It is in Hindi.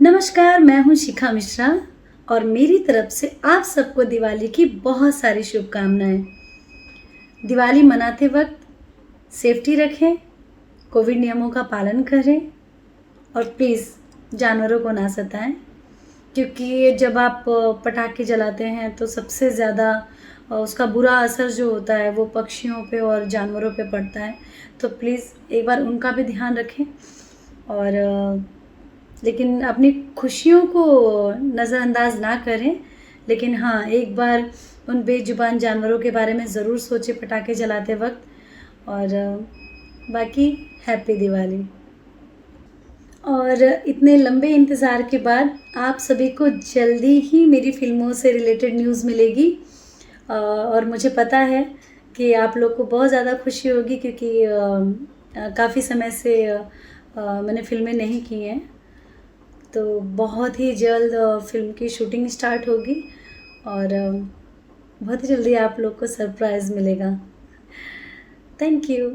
नमस्कार, मैं हूँ शिखा मिश्रा और मेरी तरफ से आप सबको दिवाली की बहुत सारी शुभकामनाएं। दिवाली मनाते वक्त सेफ्टी रखें, कोविड नियमों का पालन करें और प्लीज़ जानवरों को ना सताएं, क्योंकि जब आप पटाखे जलाते हैं तो सबसे ज़्यादा उसका बुरा असर जो होता है वो पक्षियों पे और जानवरों पे पड़ता है। तो प्लीज़ एक बार उनका भी ध्यान रखें और लेकिन अपनी खुशियों को नज़रअंदाज ना करें। लेकिन हाँ, एक बार उन बेजुबान जानवरों के बारे में ज़रूर सोचें पटाखे जलाते वक्त। और बाकी हैप्पी दिवाली। और इतने लंबे इंतज़ार के बाद आप सभी को जल्दी ही मेरी फ़िल्मों से रिलेटेड न्यूज़ मिलेगी। और मुझे पता है कि आप लोग को बहुत ज़्यादा खुशी होगी, क्योंकि काफ़ी समय से मैंने फ़िल्में नहीं की हैं। तो बहुत ही जल्द फ़िल्म की शूटिंग स्टार्ट होगी और बहुत ही जल्दी आप लोग को सरप्राइज़ मिलेगा। Thank you.